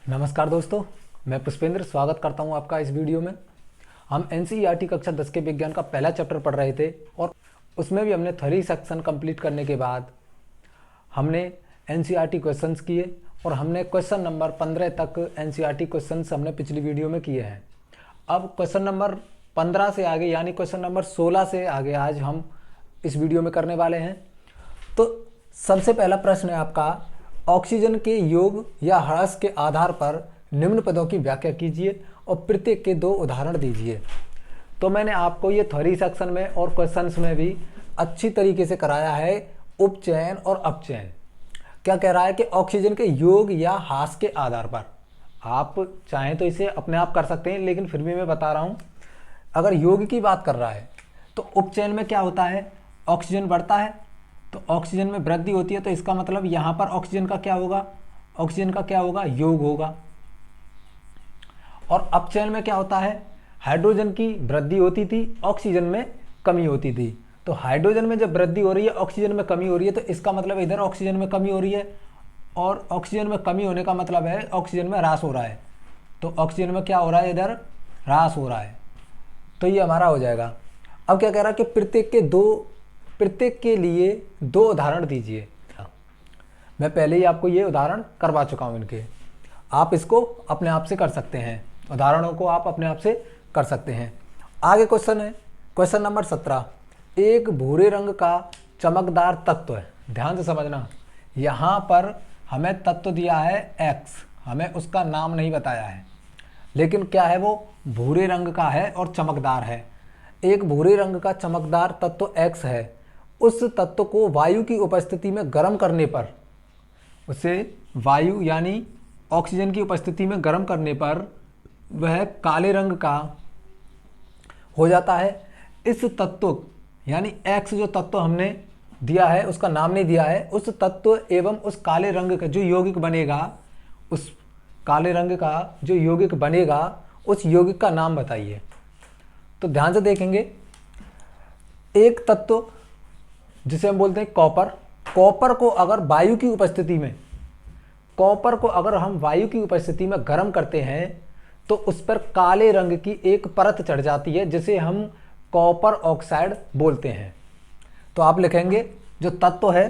नमस्कार दोस्तों, मैं पुष्पेंद्र स्वागत करता हूं आपका इस वीडियो में। हम एनसीईआरटी कक्षा 10 के विज्ञान का पहला चैप्टर पढ़ रहे थे और उसमें भी हमने थ्योरी सेक्शन कंप्लीट करने के बाद हमने एनसीईआरटी क्वेश्चंस किए और हमने क्वेश्चन नंबर 15 तक एनसीईआरटी क्वेश्चंस हमने पिछली वीडियो में किए हैं। अब क्वेश्चन नंबर 15 से आगे यानी क्वेश्चन नंबर 16 से आगे आज हम इस वीडियो में करने वाले हैं। तो सबसे पहला प्रश्न है आपका, ऑक्सीजन के योग या ह्रास के आधार पर निम्न पदों की व्याख्या कीजिए और प्रत्येक के 2 उदाहरण दीजिए। तो मैंने आपको ये थ्योरी सेक्शन में और क्वेश्चंस में भी अच्छी तरीके से कराया है, उपचयन और अपचयन। क्या कह रहा है कि ऑक्सीजन के योग या ह्रास के आधार पर, आप चाहें तो इसे अपने आप कर सकते हैं, लेकिन फिर भी मैं बता रहा हूँ। अगर योग की बात कर रहा है तो उपचयन में क्या होता है, ऑक्सीजन बढ़ता है तो ऑक्सीजन में वृद्धि होती है, तो इसका मतलब यहाँ पर ऑक्सीजन का क्या होगा, ऑक्सीजन का क्या होगा, योग होगा। और अपचयन में क्या होता है, हाइड्रोजन की वृद्धि होती थी, ऑक्सीजन में कमी होती थी। तो हाइड्रोजन में जब वृद्धि हो रही है, ऑक्सीजन में कमी हो रही है, तो इसका मतलब इधर ऑक्सीजन में कमी हो रही है और ऑक्सीजन में कमी होने का मतलब है ऑक्सीजन में ह्रास हो रहा है। तो ऑक्सीजन में क्या हो रहा है, इधर ह्रास हो रहा है। तो ये हमारा हो जाएगा। अब क्या कह रहा है कि प्रत्येक के लिए 2 उदाहरण दीजिए। मैं पहले ही आपको ये उदाहरण करवा चुका हूँ इनके, आप इसको अपने आप से कर सकते हैं, उदाहरणों को आप अपने आप से कर सकते हैं। आगे क्वेश्चन है, क्वेश्चन नंबर 17, एक भूरे रंग का चमकदार तत्व है। ध्यान से समझना, यहाँ पर हमें तत्व दिया है एक्स, हमें उसका नाम नहीं बताया है, लेकिन क्या है, वो भूरे रंग का है और चमकदार है। एक भूरे रंग का चमकदार तत्व एक्स है, उस तत्व को वायु की उपस्थिति में गर्म करने पर, उसे वायु यानी ऑक्सीजन की उपस्थिति में गर्म करने पर वह काले रंग का हो जाता है। इस तत्व यानी एक्स जो तत्व हमने दिया है, उसका नाम नहीं दिया है, उस तत्व एवं उस काले रंग का जो यौगिक बनेगा, उस काले रंग का जो यौगिक बनेगा, उस यौगिक का नाम बताइए। तो ध्यान से देखेंगे, एक तत्व जिसे हम बोलते हैं कॉपर, कॉपर को अगर वायु की उपस्थिति में, कॉपर को अगर हम वायु की उपस्थिति में गर्म करते हैं तो उस पर काले रंग की एक परत चढ़ जाती है, जिसे हम कॉपर ऑक्साइड बोलते हैं। तो आप लिखेंगे जो तत्व है,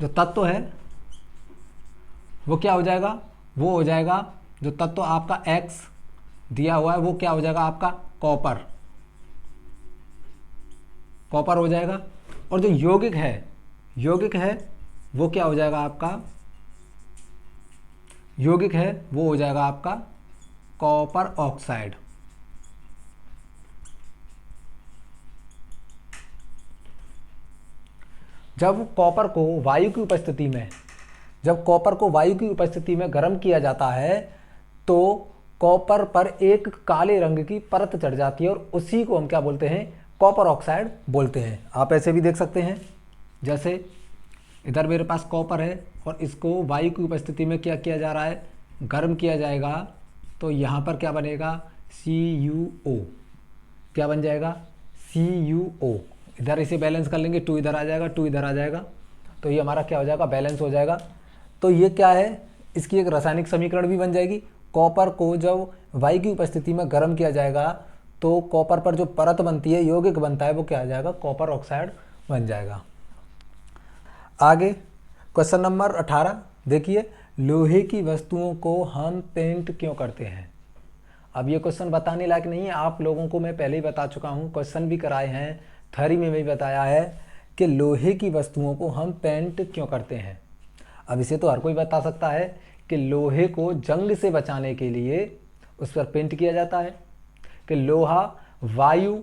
जो तत्व है वो क्या हो जाएगा, वो हो जाएगा जो तत्व आपका एक्स दिया हुआ है, वो क्या हो जाएगा आपका कॉपर, कॉपर हो जाएगा। और जो यौगिक है वो क्या हो जाएगा आपका, यौगिक है वो हो जाएगा आपका कॉपर ऑक्साइड। जब कॉपर को वायु की उपस्थिति में, जब कॉपर को वायु की उपस्थिति में गर्म किया जाता है तो कॉपर पर एक काले रंग की परत चढ़ जाती है और उसी को हम क्या बोलते हैं, कॉपर ऑक्साइड बोलते हैं। आप ऐसे भी देख सकते हैं, जैसे इधर मेरे पास कॉपर है और इसको वायु की उपस्थिति में क्या किया जा रहा है, गर्म किया जाएगा, तो यहाँ पर क्या बनेगा, CuO, क्या बन जाएगा, CuO। इधर इसे बैलेंस कर लेंगे, 2 इधर आ जाएगा, 2 इधर आ जाएगा, तो ये हमारा क्या हो जाएगा, बैलेंस हो जाएगा। तो ये क्या है, इसकी एक रासायनिक समीकरण भी बन जाएगी। कॉपर को जब वायु की उपस्थिति में गर्म किया जाएगा तो कॉपर पर जो परत बनती है, यौगिक बनता है, वो क्या आ जाएगा, कॉपर ऑक्साइड बन जाएगा। आगे क्वेश्चन नंबर 18 देखिए, लोहे की वस्तुओं को हम पेंट क्यों करते हैं। अब ये क्वेश्चन बताने लायक नहीं है, आप लोगों को मैं पहले ही बता चुका हूँ, क्वेश्चन भी कराए हैं, थ्योरी में भी बताया है कि लोहे की वस्तुओं को हम पेंट क्यों करते हैं। अब इसे तो हर कोई बता सकता है कि लोहे को जंग से बचाने के लिए उस पर पेंट किया जाता है, कि लोहा वायु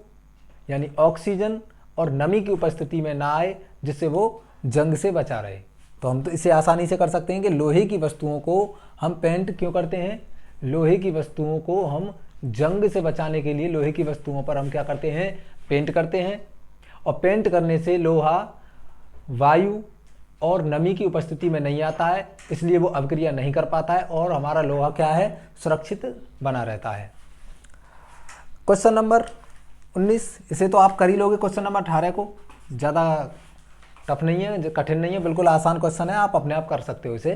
यानी ऑक्सीजन और नमी की उपस्थिति में ना आए, जिससे वो जंग से बचा रहे। तो हम तो इसे आसानी से कर सकते हैं कि लोहे की वस्तुओं को हम पेंट क्यों करते हैं, लोहे की वस्तुओं को हम जंग से बचाने के लिए लोहे की वस्तुओं पर हम क्या करते हैं, पेंट करते हैं। और पेंट करने से लोहा वायु और नमी की उपस्थिति में नहीं आता है, इसलिए वो अभिक्रिया नहीं कर पाता है और हमारा लोहा क्या है, सुरक्षित बना रहता है। क्वेश्चन नंबर 19, इसे तो आप कर ही लोगे, क्वेश्चन नंबर 18 को ज़्यादा टफ नहीं है, कठिन नहीं है, बिल्कुल आसान क्वेश्चन है, आप अपने आप कर सकते हो इसे।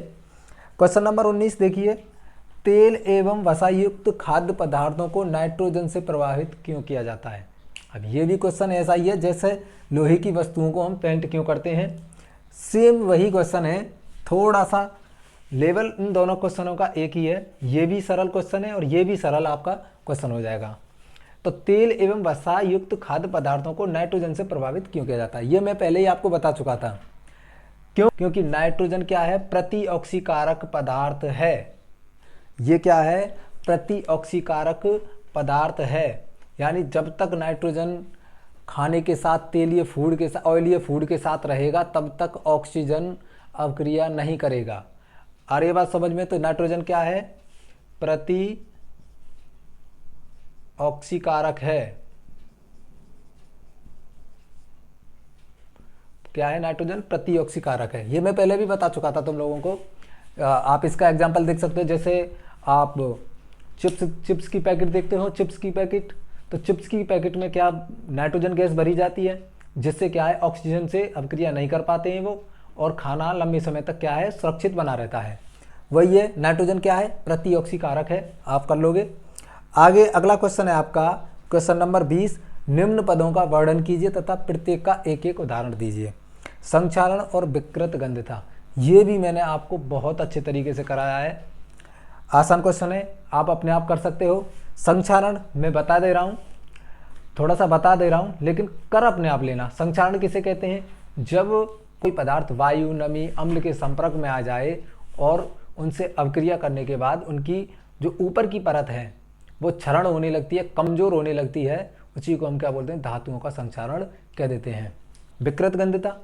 क्वेश्चन नंबर 19 देखिए, तेल एवं वसायुक्त खाद्य पदार्थों को नाइट्रोजन से प्रभावित क्यों किया जाता है। अब ये भी क्वेश्चन ऐसा ही है जैसे लोहे की वस्तुओं को हम पेंट क्यों करते हैं, सेम वही क्वेश्चन है, थोड़ा सा लेवल इन दोनों क्वेश्चनों का एक ही है। ये भी सरल क्वेश्चन है और ये भी सरल आपका क्वेश्चन हो जाएगा। तो तेल एवं वसा युक्त खाद्य पदार्थों को नाइट्रोजन से प्रभावित क्यों किया जाता है, ये मैं पहले ही आपको बता चुका था। क्यों? क्योंकि नाइट्रोजन क्या है, प्रतिऑक्सीकारक पदार्थ है। ये क्या है, प्रतिऑक्सीकारक पदार्थ है, यानी जब तक नाइट्रोजन खाने के साथ, तेलीय फूड के साथ, ऑयलीय फूड के साथ रहेगा तब तक ऑक्सीजन अवक्रिया नहीं करेगा। और ये बात समझ में, तो नाइट्रोजन क्या है, प्रतिऑक्सीकारक है। क्या है नाइट्रोजन, प्रतिऑक्सीकारक है। ये मैं पहले भी बता चुका था तुम लोगों को। आप इसका एग्जांपल देख सकते हो, जैसे आप चिप्स की पैकेट देखते हो, चिप्स की पैकेट, तो चिप्स की पैकेट में क्या नाइट्रोजन गैस भरी जाती है, जिससे क्या है ऑक्सीजन से अभिक्रिया नहीं कर पाते हैं वो, और खाना लंबे समय तक क्या है सुरक्षित बना रहता है। वही है नाइट्रोजन क्या है, प्रतिऑक्सीकारक है। आप कर लोगे। आगे अगला क्वेश्चन है आपका क्वेश्चन नंबर 20, निम्न पदों का वर्णन कीजिए तथा प्रत्येक का एक एक उदाहरण दीजिए। संक्षारण और विकृत गंधता, ये भी मैंने आपको बहुत अच्छे तरीके से कराया है, आसान क्वेश्चन है, आप अपने आप कर सकते हो। संक्षारण मैं बता दे रहा हूँ, थोड़ा सा बता दे रहा हूँ, लेकिन कर अपने आप लेना। संक्षारण किसे कहते हैं, जब कोई पदार्थ वायु, नमी, अम्ल के संपर्क में आ जाए और उनसे अवक्रिया करने के बाद उनकी जो ऊपर की परत है वो क्षरण होने लगती है, कमजोर होने लगती है, उसी को हम क्या बोलते हैं, धातुओं का संक्षारण कह देते हैं। विकृत गंधता,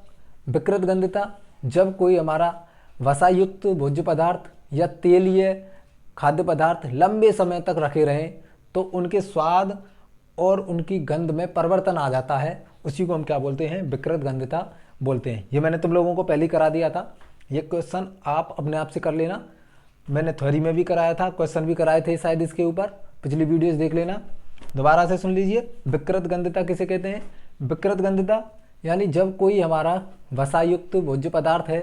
विकृत गंधता जब कोई हमारा वसायुक्त भोज्य पदार्थ या तेलीय खाद्य पदार्थ लंबे समय तक रखे रहें तो उनके स्वाद और उनकी गंध में परिवर्तन आ जाता है, उसी को हम क्या बोलते हैं, विकृत गंधता बोलते हैं। ये मैंने तुम लोगों को पहले ही करा दिया था, ये क्वेश्चन आप अपने आप से कर लेना। मैंने थ्योरी में भी कराया था, क्वेश्चन भी कराए थे शायद इसके ऊपर, पिछली वीडियोस देख लेना, दोबारा से सुन लीजिए। विकृत गंधता किसे कहते हैं, विकृत गंधता यानी जब कोई हमारा वसायुक्त भोज्य पदार्थ है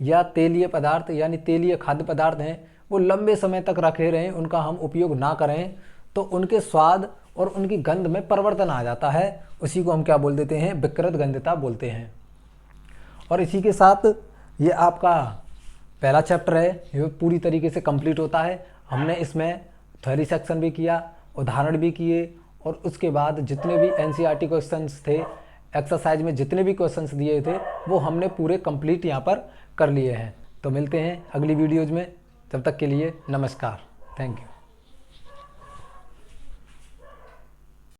या तेलीय पदार्थ यानी तेलीय खाद्य पदार्थ हैं, वो लंबे समय तक रखे रहें, उनका हम उपयोग ना करें तो उनके स्वाद और उनकी गंध में परिवर्तन आ जाता है, उसी को हम क्या बोल देते हैं, विकृत गंधता बोलते हैं। और इसी के साथ ये आपका पहला चैप्टर है, ये पूरी तरीके से कंप्लीट होता है। हमने इसमें थ्योरी सेक्शन भी किया, उदाहरण भी किए, और उसके बाद जितने भी एनसीईआरटी क्वेश्चंस थे, एक्सरसाइज में जितने भी क्वेश्चंस दिए थे वो हमने पूरे कंप्लीट यहाँ पर कर लिए हैं। तो मिलते हैं अगली वीडियोज़ में, तब तक के लिए नमस्कार, थैंक यू।